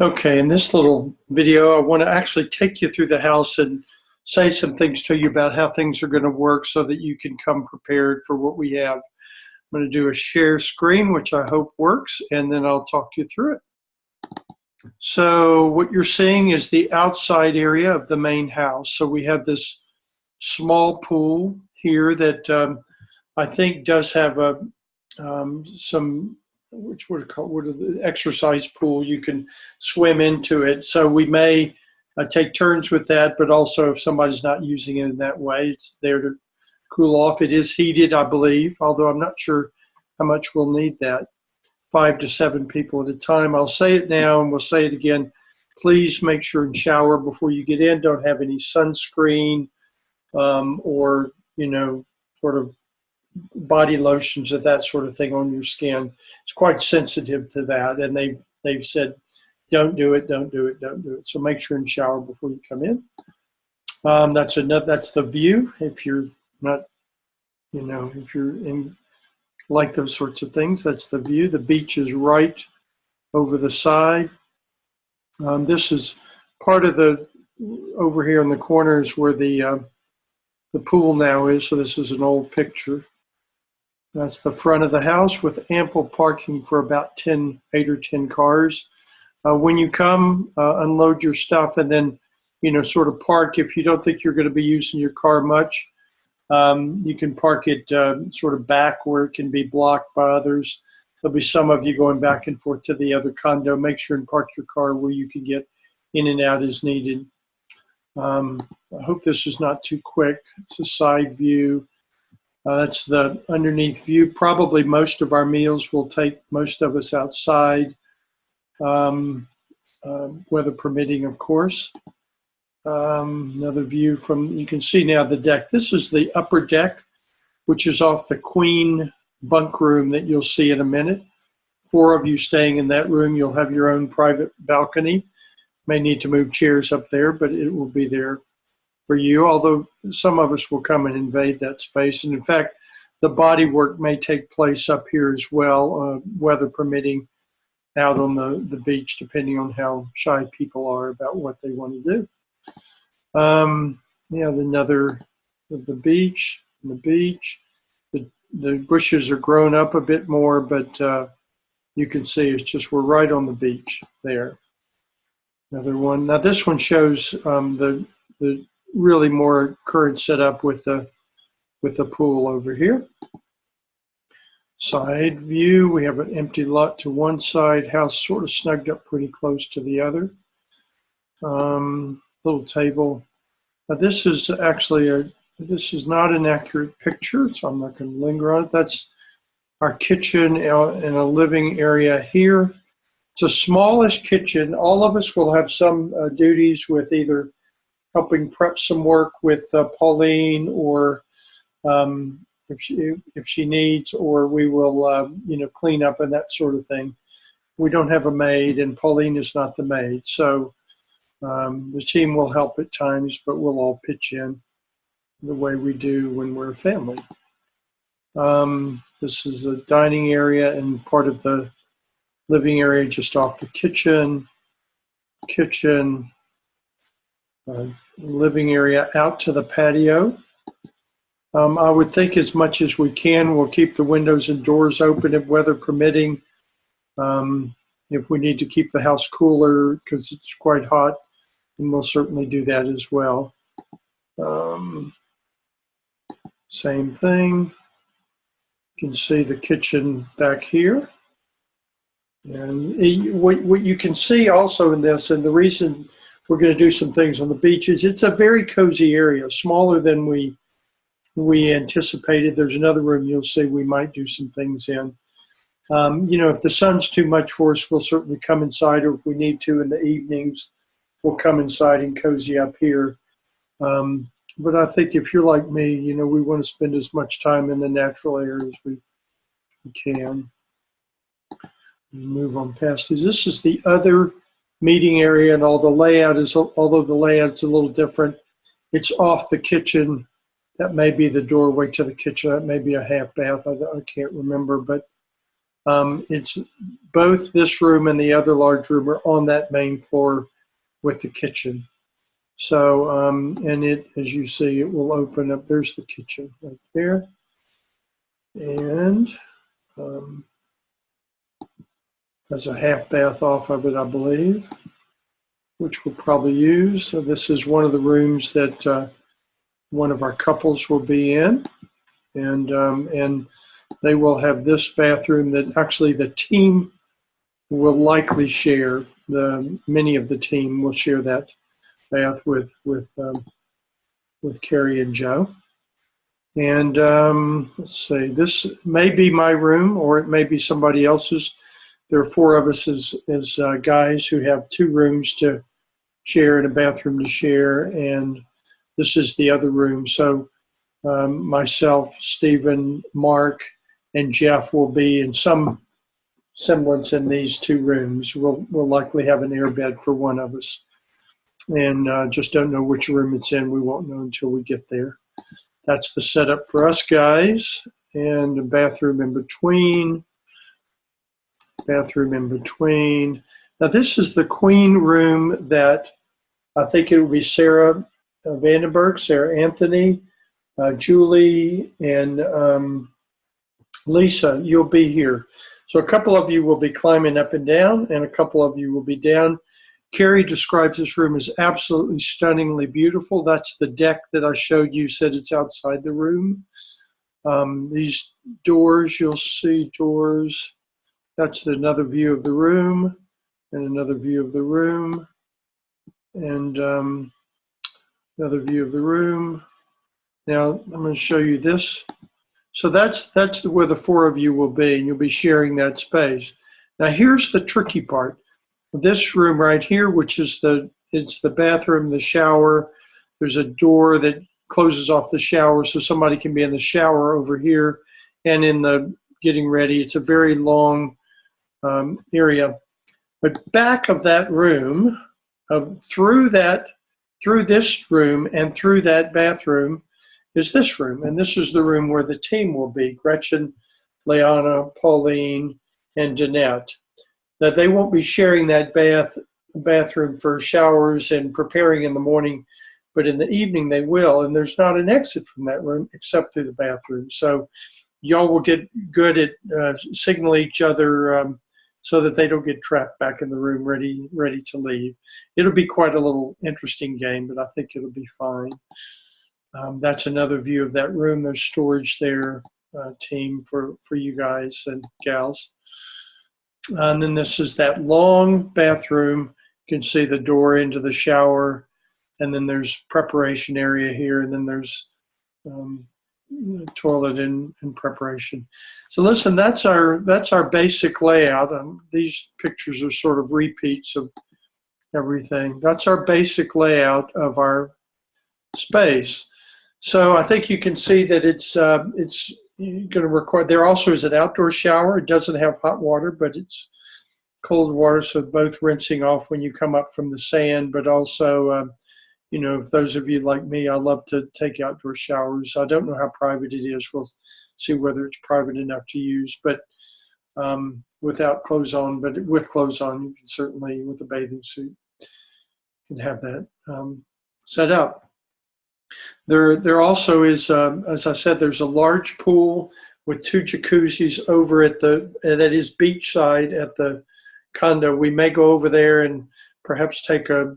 Okay, in this little video, I want to actually take you through the house and say some things to you about how things are going to work so that you can come prepared for what we have. I'm going to do a share screen, which I hope works, and then I'll talk you through it. So what you're seeing is the outside area of the main house. So we have this small pool here that I think does have some, what are the exercise pool. You can swim into it. So we may take turns with that, but also if somebody's not using it in that way, it's there to cool off. It is heated, I believe, although I'm not sure how much we'll need that. 5 to 7 people at a time. I'll say it now and we'll say it again. Please make sure and shower before you get in. Don't have any sunscreen or, sort of body lotions and that sort of thing on your skin. It's quite sensitive to that, and they've said don't do it, don't do it, don't do it. So make sure and shower before you come in. That's the view. If you're not, if you're in like those sorts of things, that's the view. The beach is right over the side. This is part of over here in the corners where the pool now is. So this is an old picture. That's the front of the house with ample parking for about 8 or 10 cars. When you come, unload your stuff and then, sort of park. If you don't think you're going to be using your car much, you can park it sort of back where it can be blocked by others. There'll be some of you going back and forth to the other condo. Make sure and park your car where you can get in and out as needed. I hope this is not too quick. It's a side view. That's the underneath view. Probably most of our meals will take most of us outside, weather permitting, of course. Another view you can see now the deck. This is the upper deck, which is off the queen bunk room that you'll see in a minute. 4 of you staying in that room. You'll have your own private balcony. May need to move chairs up there, but it will be there for you, although some of us will come and invade that space. And in fact, the body work may take place up here as well, weather permitting, out on the beach, depending on how shy people are about what they want to do. Another of the beach. The bushes are grown up a bit more, but you can see it's just we're right on the beach there. Another one. Now this one shows the really more current setup with the pool over here. Side view. We have an empty lot to one side. House sort of snugged up pretty close to the other. Little table. Now this is actually this is not an accurate picture, so I'm not going to linger on it. That's our kitchen in a living area here. It's a smallish kitchen. All of us will have some duties with either helping prep some work with Pauline, or if she needs, or we will clean up and that sort of thing. We don't have a maid, and Pauline is not the maid, so the team will help at times, but we'll all pitch in the way we do when we're a family. This is a dining area and part of the living area just off the kitchen. Living area out to the patio. I would think as much as we can, we'll keep the windows and doors open if weather permitting. If we need to keep the house cooler because it's quite hot, and we'll certainly do that as well. Same thing. You can see the kitchen back here. And what you can see also in this, and the reason we're going to do some things on the beach, is it's a very cozy area, smaller than we anticipated. There's another room you'll see we might do some things in. If the sun's too much for us, we'll certainly come inside, or if we need to in the evenings, we'll come inside and cozy up here. But I think if you're like me, we want to spend as much time in the natural air as we can. Move on past these. This is the other meeting area, and although the layout's a little different, it's off the kitchen. That may be the doorway to the kitchen. That may be a half bath. I can't remember, but It's both this room and the other large room are on that main floor with the kitchen. So, and it, as you see, it will open up. There's the kitchen right there. And there's a half bath off of it, I believe, which we'll probably use. So this is one of the rooms that one of our couples will be in. And they will have this bathroom that actually the team will likely share. Many of the team will share that bath with Carrie and Joe. And let's see, this may be my room or it may be somebody else's. There are four of us as guys who have two rooms to share and a bathroom to share, and this is the other room. So myself, Stephen, Mark, and Jeff will be in some semblance in these two rooms. We'll likely have an airbed for one of us, and just don't know which room it's in. We won't know until we get there. That's the setup for us guys, and a bathroom in between. Bathroom in between. Now this is the queen room that I think it will be Sarah Vandenberg, Sarah Anthony, Julie, and Lisa. You'll be here. So a couple of you will be climbing up and down, and a couple of you will be down. Carrie describes this room as absolutely stunningly beautiful. That's the deck that I showed you, said it's outside the room. These doors, you'll see doors. That's another view of the room, and another view of the room, and another view of the room. Now I'm going to show you this. So that's where the four of you will be, and you'll be sharing that space. Now here's the tricky part. This room right here, which is it's the bathroom, the shower. There's a door that closes off the shower, so somebody can be in the shower over here, and in the getting ready. It's a very long area. But back of that room, through this room and through that bathroom is this room. And this is the room where the team will be, Gretchen, Leanna, Pauline, and Danette. That they won't be sharing that bathroom for showers and preparing in the morning, but in the evening they will. And there's not an exit from that room except through the bathroom. So y'all will get good at signaling each other so that they don't get trapped back in the room ready to leave. It'll be quite a little interesting game, but I think it'll be fine. That's another view of that room. There's storage there, team, for you guys and gals. And then this is that long bathroom. You can see the door into the shower, and then there's preparation area here, and then there's toilet in preparation. So listen, that's our basic layout. These pictures are sort of repeats of everything. That's our basic layout of our space. So I think you can see that it's going to require. There also is an outdoor shower. It doesn't have hot water, but it's cold water, so both rinsing off when you come up from the sand, but also you know, those of you like me, I love to take outdoor showers. I don't know how private it is. We'll see whether it's private enough to use, but without clothes on. But with clothes on, you can certainly, with a bathing suit, you can have that set up. There also is, as I said, there's a large pool with two jacuzzis over at that is beachside at the condo. We may go over there and perhaps take a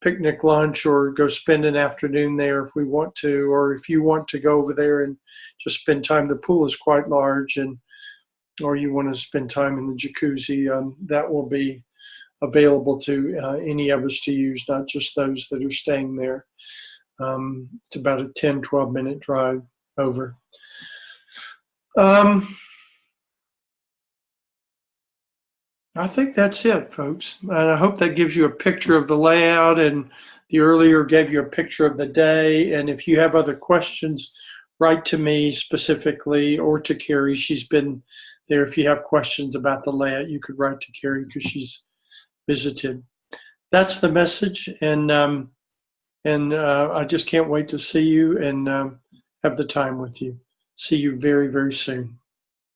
picnic lunch or go spend an afternoon there if we want to, or if you want to go over there and just spend time. The pool is quite large, or you want to spend time in the jacuzzi, that will be available to any of us to use, not just those that are staying there. It's about a 10-12 minute drive over. I think that's it, folks. And I hope that gives you a picture of the layout, and the earlier gave you a picture of the day. And if you have other questions, write to me specifically or to Carrie. She's been there. If you have questions about the layout, you could write to Carrie because she's visited. That's the message, and I just can't wait to see you and have the time with you. See you very, very soon.